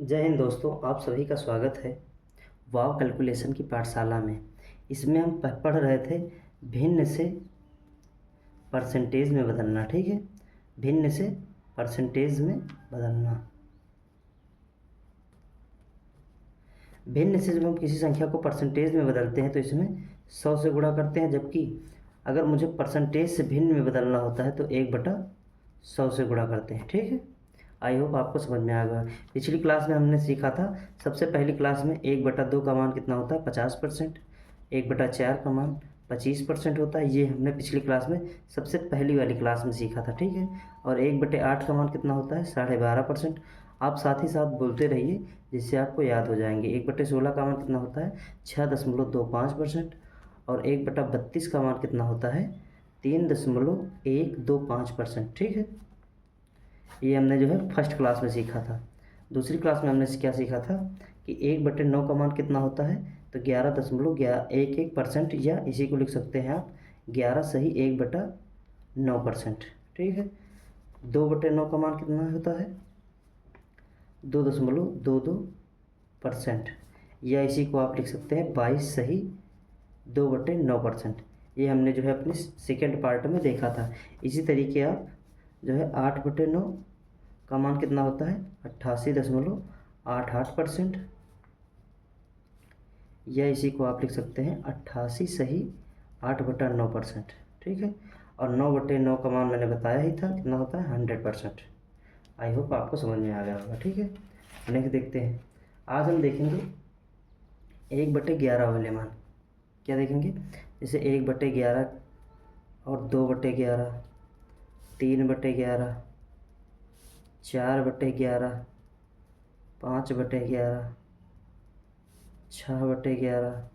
जय हिंद दोस्तों, आप सभी का स्वागत है वाव कैलकुलेशन की पाठशाला में। इसमें हम पढ़ रहे थे भिन्न से परसेंटेज में बदलना। ठीक है, भिन्न से परसेंटेज में बदलना। भिन्न से जब हम किसी संख्या को परसेंटेज में बदलते हैं तो इसमें 100 से गुणा करते हैं, जबकि अगर मुझे परसेंटेज से भिन्न में बदलना होता है तो 1/100 से गुणा करते हैं। ठीक है, आई होप आपको समझ में आ गया। पिछली क्लास में हमने सीखा था, सबसे पहली क्लास में 1/2 का मान कितना होता है 50%, 1/4 का मान 25% होता है। ये हमने पिछली क्लास में सबसे पहली वाली क्लास में सीखा था। ठीक है, और 1/8 का मान कितना होता है 12.5%। आप साथ ही साथ बोलते रहिए जिससे आपको याद हो जाएंगे। 1/16 का मान कितना होता है 6.25%। और 1/32 का मान कितना होता है 3.125%। ठीक है, ये हमने जो है फर्स्ट क्लास में सीखा था। दूसरी क्लास में हमने क्या सीखा था कि 1/9 का मान कितना होता है तो 11.11% या इसी को लिख सकते हैं आप 11 सही 1/9%। ठीक है, 2/9 का मान कितना होता है 2.22%, या इसी को आप लिख सकते हैं 22 सही 2/9%। ये हमने जो है अपनी सेकेंड पार्ट में देखा था। इसी तरीके आप जो है 8/9 का मान कितना होता है 88.88%, या इसी को आप लिख सकते हैं 88 सही 8/9%। ठीक है, और 9/9 का मान मैंने बताया ही था कितना होता है 100%। आई होप आपको समझ में आ गया होगा। ठीक है, नेक्स्ट देखते हैं। आज हम देखेंगे 1/11 वाले मान। क्या देखेंगे, जैसे 1/11 और 2/11, 3/11, 4/11, 5/11, 6/11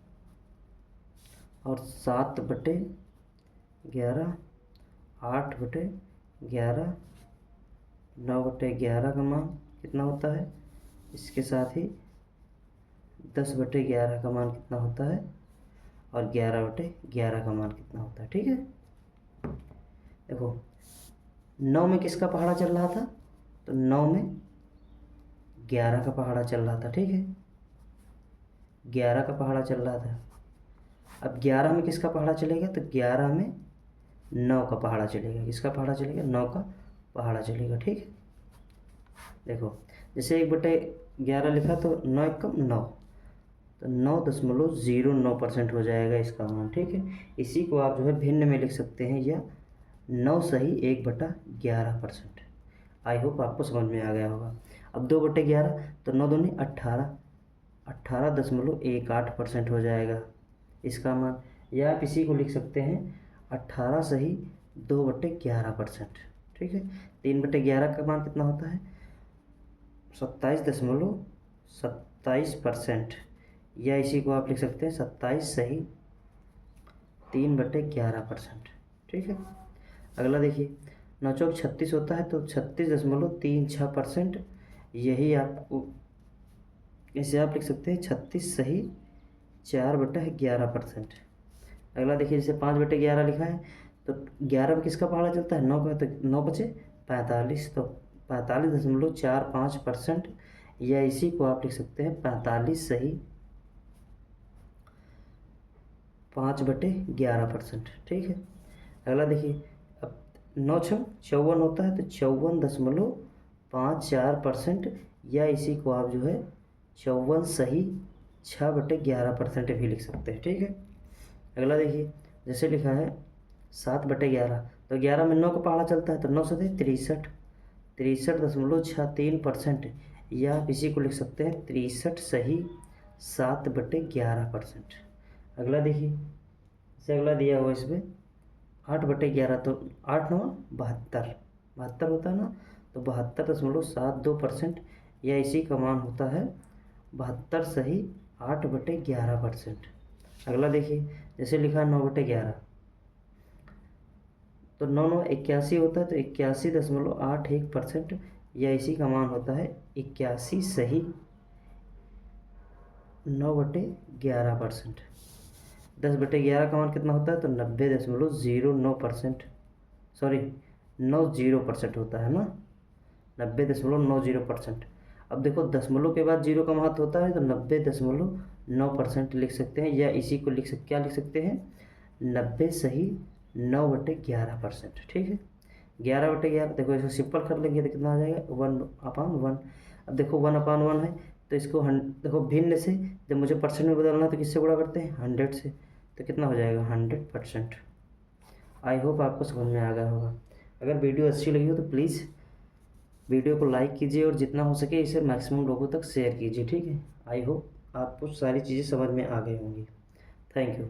और 7/11, 8/11, 9/11 का मान कितना होता है। इसके साथ ही 10/11 का मान कितना होता है और 11/11 का मान कितना होता है। ठीक है, देखो 9 में किसका पहाड़ा चल रहा था तो 9 में 11 का पहाड़ा चल रहा था। ठीक है, 11 का पहाड़ा चल रहा था। अब 11 में किसका पहाड़ा चलेगा तो 11 में 9 का पहाड़ा चलेगा। किसका पहाड़ा चलेगा 9 का पहाड़ा चलेगा। ठीक है, देखो जैसे 1/11 लिखा तो 9 एकम 9, तो 9.09% हो जाएगा इसका मान। ठीक है, इसी को आप जो है भिन्न में लिख सकते हैं या 9 सही 1/11%। आई होप आपको समझ में आ गया होगा। अब 2/11 तो 9 दूनी 18, 18.18% हो जाएगा इसका मान, या आप इसी को लिख सकते हैं 18 सही 2/11%। ठीक है, 3/11 का मान कितना होता है 27.27%, या इसी को आप लिख सकते हैं 27 सही 3/11%। ठीक है, अगला देखिए 9 चौक 36 होता है तो 36.36%, यही आपको इसे आप लिख सकते हैं 36 सही 4/11%। अगला देखिए जैसे 5/11 लिखा है तो 11 में किसका पहाड़ा चलता है 9 का, तो 9 बचे 45, तो 45.45%, या इसी को आप लिख सकते हैं 45 सही 5/11%। ठीक है, अगला देखिए अब 9 छम 54 होता है तो 54.54%, या इसी को आप जो है 54 सही 6/11% भी लिख सकते हैं। ठीक है, अगला देखिए जैसे लिखा है 7/11, तो 11 में 9 का पहाड़ा चलता है तो 9 से 63, 63.63%, या आप इसी को लिख सकते हैं 63 सही 7/11%। अगला देखिए जैसे अगला दिया हुआ इसमें 8/11, तो 8 9 72, 72 होता है ना, तो 72.72%, या इसी का मान होता है 72 सही 8/11%। अगला देखिए जैसे लिखा है 9/11, तो 9 9 81 होता है तो 81.81%, या इसी का मान होता है 81 सही 9/11%। 10/11 का मान कितना होता है तो 90.09%, सॉरी 90% होता है ना, 90.90%। अब देखो दशमलव के बाद 0 का महत्व होता है, तो 90.9% लिख सकते हैं, या इसी को क्या लिख सकते हैं, 90 सही 9/11%। ठीक है, 11/11, देखो इसको सिंपल कर लेंगे तो कितना आ जाएगा, 1/1। अब देखो 1/1 है, तो इसको देखो भिन्न से जब मुझे परसेंट में बदलना है तो किससे गुणा करते हैं, 100 से, तो कितना हो जाएगा, 100%। आई होप आपको समझ में आ गया होगा। अगर वीडियो अच्छी लगी हो तो प्लीज़ वीडियो को लाइक कीजिए और जितना हो सके इसे मैक्सिमम लोगों तक शेयर कीजिए। ठीक है, आई होप आपको सारी चीज़ें समझ में आ गई होंगी। Thank you.